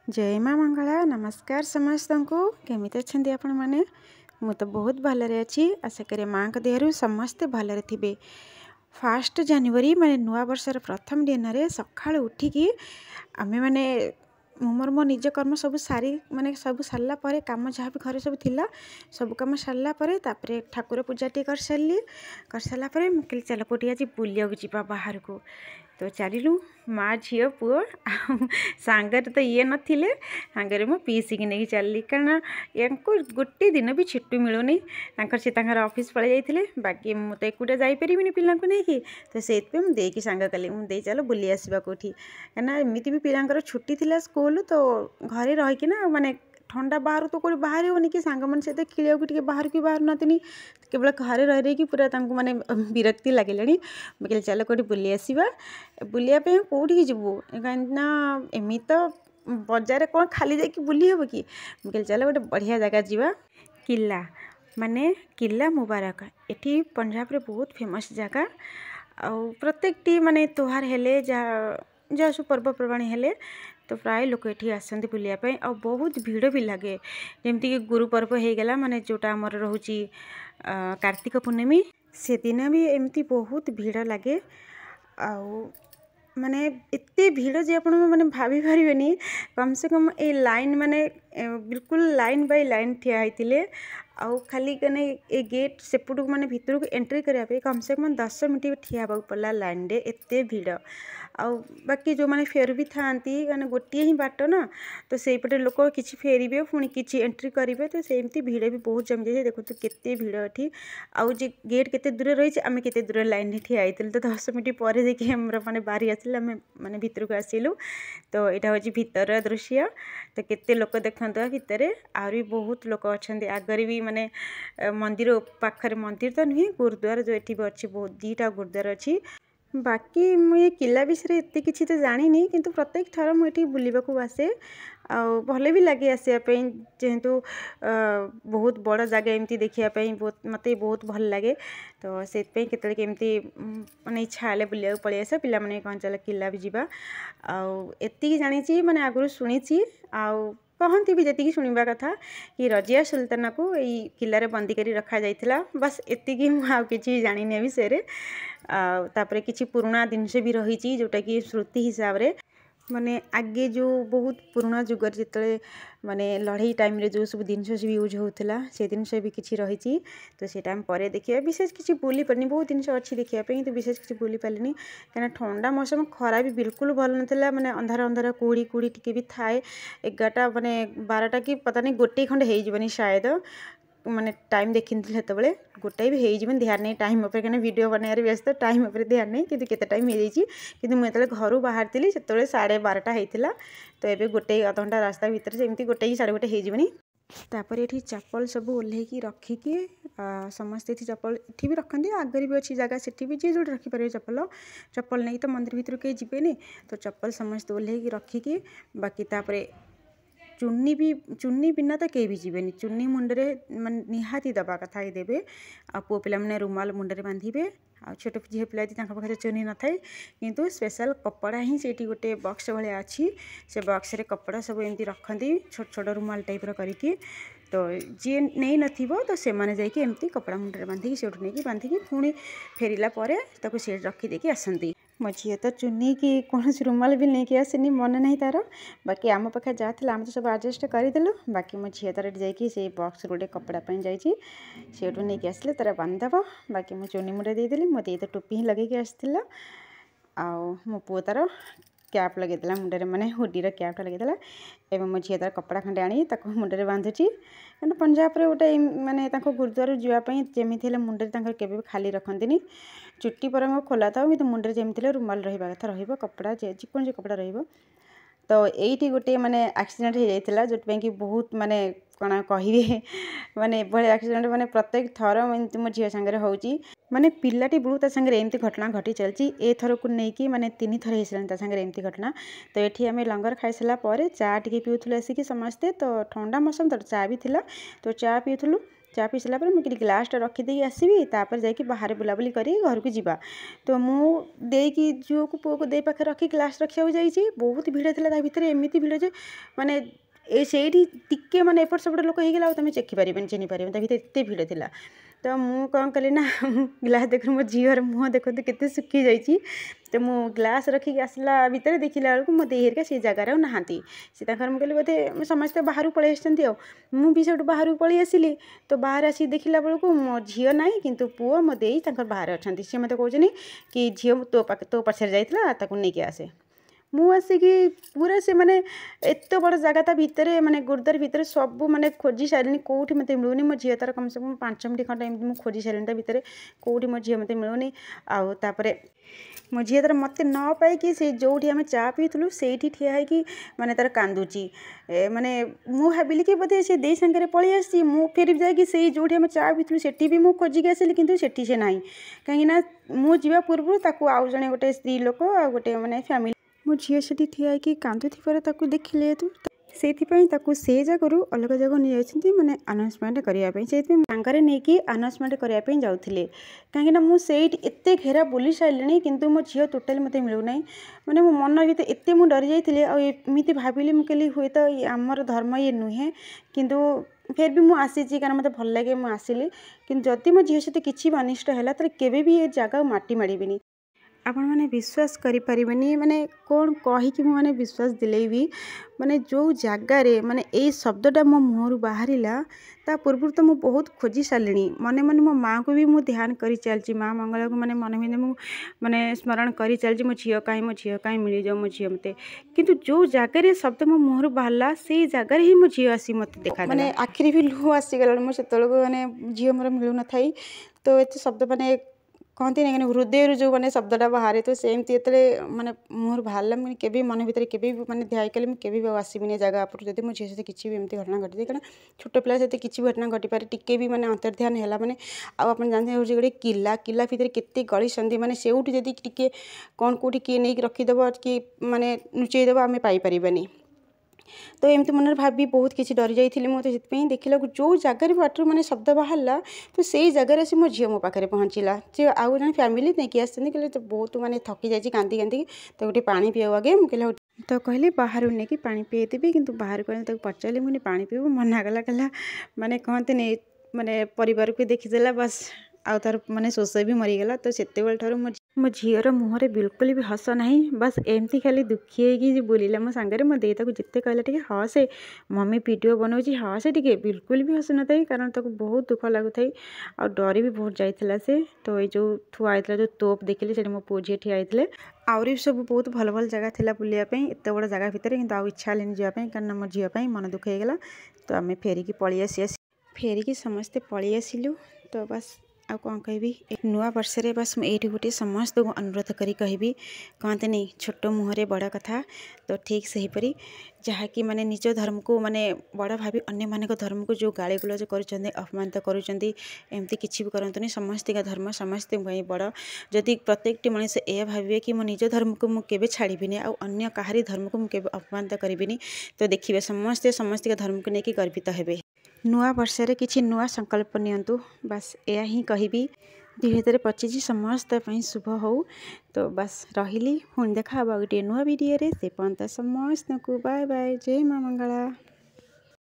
जय माँ मंगला नमस्कार समस्त को केमिति अच्छे आपण मैंने मु तो बहुत भलरे अच्छी आशा करे माँ का देहरु समस्ते भलरे थिबे। 1 जनवरी माने नुआ वर्षर प्रथम दिन रे सकाळ उठिकी आमे माने मोर मो निज कर्म सब सारी माने सब सारला परे काम जहाँ भी घर सब थिला सब काम सारला परे तापरे ठाकुर पूजा टी कर सारला परे मुकिल चल कोटी आज बुलिया जीवा बाहर को तो चलू माँ झील पुओ सांगर तो ये नथिले सांगरे मो पीसी की नहीं चलली कारण यांको गोटे दिन भी छुट्टी मिलूनी सी ऑफिस पलि जाइए बाकी मुझे एकुटा जापरि पिला नहीं कि तो से मुझे सांग कली मुझे चलो बुली आसवा कौटी कहीं एमती भी पिलांकर छुट्टी थी स्कूल तो घरे रहीकिना माने ठंडा बाहर तो कोई बाहर होनी कि सांग मन सहित खेल बाहर की बाहर नाती केवल घरे रही पूरा माने विरक्ति लगे मुझे चल कौटी बुली आसवा बुलियापी कौटी जीवु कहीं एमती तो बजार कौन खाली जाकि बुली हम कि मुझे चल गोटे बढ़िया जगह जावा किला माने किला मुबारक एटी पंजाब रे बहुत फेमस जगह आ प्रत्येक टी माने त्योहार हेले जहाँ सब पर्वपर्वाणी हेले तो प्राय लोक ये आसती बुलायापी आ बहुत भीड़ भी लगे जमती कि गुरु पर्व हो गला माने जोटा आमर रोची कार्तिक पूर्णिमी से दिन भी एमती बहुत भीड़ लगे आ माने इतने भीड़ जे आपण माने भाभी पारे कम से कम ए लाइन माने बिल्कुल लाइन बाय लाइन ठिया होते आउ खाली कने ए गेट सेपटू माने भितर को एंट्री करने कम से कम 10 मिनट ठिया पड़ा लाइन रे एते भीड़ आउ बाकी जो माने फेर भी था गोटे ही बाट ना तो सहीपटे लोक किसी फेरबे पुणी किसी एंट्री करेंगे तो सेमती भीड़ भी बहुत जमी जाए देखो तो केते भीड़ एठी आउ जे गेट केते दूर रही आम केते दूर लाइन रे ठिया होइतिल तो 10 मिनट पर देखिए हमर माने बारी आसिल आम माने भितर को आसिलु तो यहाँ हूँ भितर दृश्य तो केते लोक देखता भितर आहरी बहुत लोक अच्छा आगर भी माने मंदिर पाखरे मंदिर तो नुहे गुरुद्वार जो ये अच्छी बहुत 2टा गुरुद्वार अच्छी बाकी मुझे किला विषय एत किसी तो जानी किंतु प्रत्येक थर मुझे बुलवाक आसे भले भी लगे आसवाई जेहेतु बहुत बड़ जगह एमती देखापी बहुत मत बहुत भल लगे तो से केमती माने इच्छा है बुलिया पलि आस पिला माने कौन चल किला भी जावा आती जानी माने आगु शुणी कहती भी जी शुणा कथा कि रजिया सुल्ताना को यही किलारे बंदी कर रखा जाइथिला बस एतिकी मुझे जानी विषय तापरे किछि पुराना जिनस भी रही जोटा कि श्रुति हिसाब रे माने आगे जो बहुत पुराना जुगर जिते माने लड़ाई टाइम रे जो सब जिनस भी यूज होता से जिनस भी किसी रही तो सेटा हम पर देखिए विशेष किसी बुली पारनी बहुत जिनस अच्छी देखापी किंतु विशेष किसी बुली पारे कहीं ठंडा मौसम खरा भी बिल्कुल भल नाला माने अंधार अंधार कुड़ी कुड़ी टी भी थाए 11टा माने 12टा कि पता नहीं गोटे खंडे होनी शायद माने टाइम देखी हेतु गोटाए भी हो ध्यान नहीं टाइम उपर कहीं वीडियो बनवार व्यस्त टाइम उपर ध्यान नहीं कि केते टाइम हो जाती मुझे घर बाहर थी से 12:30 होता तो ये गोटे अध घंटा रास्ता भितर से गोटे 1:30 होनी तापर ये चप्पल सब ओह्लैकी रखिकी समस्ते चप्पल ये भी रखती आगे भी अच्छी जगह से भी जी जो रखिपारे चप्पल नहीं तो मंदिर भितर कहीं जीवेनि तो चप्पल समस्ते ओह्लैकी रखिकी बाकी तापर चुन्नी बिना तो कहीं भी जीवेनि चुन्नी मुंडे माने निहाती दबा कथा ही देवे आ पुओ पिला माने रुमाल मुंडे बांधिबे आ छोट झील पिला पाखे चुन्नी न थाए किंतु स्पेशल कपड़ा ही से गोटे बक्स भाया अच्छी से बक्स रे कपड़ा सब एमती रखती छोट छोट रुमाल टाइप करके तो जी नहीं नथिबो तो से माने जाइए एमती कपड़ा मुंडे बांधिकी से नहीं बांधिकी पुणी फेरिला से रखीदेकी आसती मो झी तो चुन्नी कि कौन रुमाल भी नहीं आसनी मन नहीं तार बाकी आम पाखे जहाँ आम तो सब आडजस्ट करदेलु बाकी मो झी तार जा बक्स गोटे कपड़ा जाइए नहीं आसले तार बांधदेव बाकी मो चुन्नी मुंडे देदेली मत ये तो टोपी ही लगे आसला मो पुओ तार कैप लगेदेला मुंडे माने हुडीर कैपटा लगेदेला एवं मो झी तार कपड़ा खंडे आनी मुंडे बांधुची क्या पंजाब रे गोटे माने गुरुद्वार जावाई जमी मुंडे केवे खाली रखती चुट्टी पर खोला था कि मुंडे जमी रुमाल रहा कथा रपड़ा जेकोसी कपड़ा तो ये गोटे माने एक्सीडेंट हो जाता जो कि बहुत माने कौन कहे माने एक्सीडेंट माने प्रत्येक थर मो झी सांगे होची माने पिलाटी बहुत सांगे एमती घटना घटी चलती ए थर को लेकिन माने 3 थर हो सारे सांगे एमती घटना तो ये आम लंगर खाई सारा चा टे पीऊलु आसिक समस्ते तो ठंडा मौसम तो चा भी थिला तो चा पीऊलु चा पी सारा पर मुझे ग्लासटा रखीदे आसबि तापर जाकि बाहर बुलाबुली कर घर को जीवा तो मुझे झील को पुओ को दे पाखे रखी ग्लास रखा जाइए बहुत भिड़ था भितर एमती भिड़ जे माने से टिके मैंने एपट सेपट लोक होगा तुम चेखी पारे चिन्ह पारे भर एत भिड़ था तो मुझे कौन कली ना ग्लास देख मो झीर मुँह देखते केते सुखी जाइए तो मु ग्लास रखिक आसला भितर देखला बेलू मो देही हेरिका से जगार नहांती सी कहली बोधे समस्ते बाहर पलि मुझे से बाहर पलि आसिली तो बाहर आसी देखला बेलू मो झील ना कि पुओ मो देई बाहर अच्छा सी मत कहते कि झील तो पछे जाता नहीं आसे मु आसिकी पूरा से माने एत बड़ जगह ता भितर माने गुरुद्वार भितर सब माने खोजी सारे कौटी मत मिलूनी मो झी तार कम से कम 5 मिनट खंडे एमती मुझे खोजी सारे भितर कौटी मो झी मत मिलूनी आउे मो झी तार मत न पाई से जो आम चा पीलु से ठिया है माने तार कांदुची माने मु भाविली कि बोधे से दे सांगे पलि आसी मु फिर जाकि से जो आम चा पीलु से भी मुझे खोजिक आसिली कि सेठी से ना कहीं मु जा पूर्व आउ जड़े गोटे स्त्री लोक आ गोटे माने फैमिली मो झील से ठिया कांदुथिबार देखिले तो से से जगह अलग जगह नहीं जाती मैंने आनाउंसमेंट करने सांगे नहीं आनाउंसमेंट करने जाऊे कहीं मुझे एत घेरा बुली सारे किंतु मो झील टोटाली मत मिलूना मैंने मो मन भी एत मुझे डरी जाइए आमती भाविली मुझे हुए तो आमर धर्म ये नुहे किंतु फिर भी मुझे आसी कारण मत भल लगे मुझे आसिली कि जदि मो झील सहित किसी अनिष्ट है तो केवे भी ये जगह माटी माड़बी आपण मैंने विश्वास करें माने कौन कहीकि मैंने विश्वास दिले भी माने जो जगार माने यही शब्दटा मो मुहर बाहर ता पूर्व तो मुझे बहुत खोजी सारे मन मन मो माँ को भी मुझे ध्यान कर चलती माँ मंगला को माने मन मन माने स्मरण कर चलती मो झील कहीं मिल जाओ मो झील मत किंतु जो जगार शब्द मो मुहर बाहर से जगार ही मो झील आसी मत देखा माने आखिरी भी लुह आसीगला मुझे माने झील मोर मिलू न था तो ये शब्द माने कहती नहीं हृदय जो मैंने शब्दटा बाहर तो सेमती ये मैंने मुहर बाहर मुझे केभी मन भर के मैंने ध्यान कली मुझे आसबिनी जगह पर जब मुझे सहित किसी भी एमती घटना घटी कारण छोट पिला सहित किसी घटना घटी पारे टिके भी मैंने अंतर्ध्यान है मैंने आप जानते हूँ गोटे किला किला भितर केते गली संधि मैंने से टी कौन कौटी किए नहीं रखीदेव कि माने लुचेदेव आम पाइपारानी तो एमती मन भाभी बहुत किसी डरी जाइए मुझे से देखला जो जगार बाटर मैंने शब्द बाहर तो से जगार से मो झील मो पाखे पहुँचला जे आउ जन फैमिली नहीं आसते कहले तो बहुत मैंने थकी जाइए कांदी कांदी तो गोटे पानी पीओ आगे मुझे तो कहले बाहर नहीं कि पानी पीदेवी कि बाहर कहले पचारे मुझे पानी पीबू मना कला माने कहते नहीं माने परिवार को देखीदेला बस आउ तार माने शोष भी मरीगला तो से मो झीर मुहर बिल्कुल भी हस ना बस एमती खाली दुखी है बुला मो सांगे मो दे जिते कहला टे हसे मम्मी वीडियो बनाऊँगी हसे टे बिल्कुल भी हस न था कारण ताको बहुत दुख लगुत आ डरी भी बहुत जाइला से तो ये जो थुआ जो तोप देखिले से मो पुओ झी ठिया होते आहरी सब बहुत भल भल जगह था बुलायापी एत बड़ जगह भितर कि आउ इच्छा हेनी जावाई कारण मो झील मन दुख होगला तो आम फेरिकी पलि फेरिकी समस्ते पलि आसिलु तो बस आ कौन कहि नुआ वर्ष रे बस ये गोटे समस्त को अनुरोध करी कहि कहते नहीं छोट मुहरे बड़ कथा तो ठीक से हीपरी जहाँकि माने निज धर्म को माने बड़ भावी अन्य मानक धर्म को जो गाली गुलज कर अपमानित करमती किसी भी करतुनि समस्त का धर्म समस्त बड़ जदि प्रत्येक मनीष यह भावे कि मो निज धर्म को मुझे छाड़बी आउ अन्य काहारी धर्म को मुझे अपमानित करी तो देखिए समस्ते समस्त का धर्म को लेकिन गर्वित हेबे नुआ वर्ष रे किछि नुआ संकल्प नियंतु बस यह ही कहि 2025 समस्त शुभ हो तो बस रही पुणी देखा गोटे नुआ वीडियो रे से पर्यंत समस्त को बाय बाय जय माँ मंगला।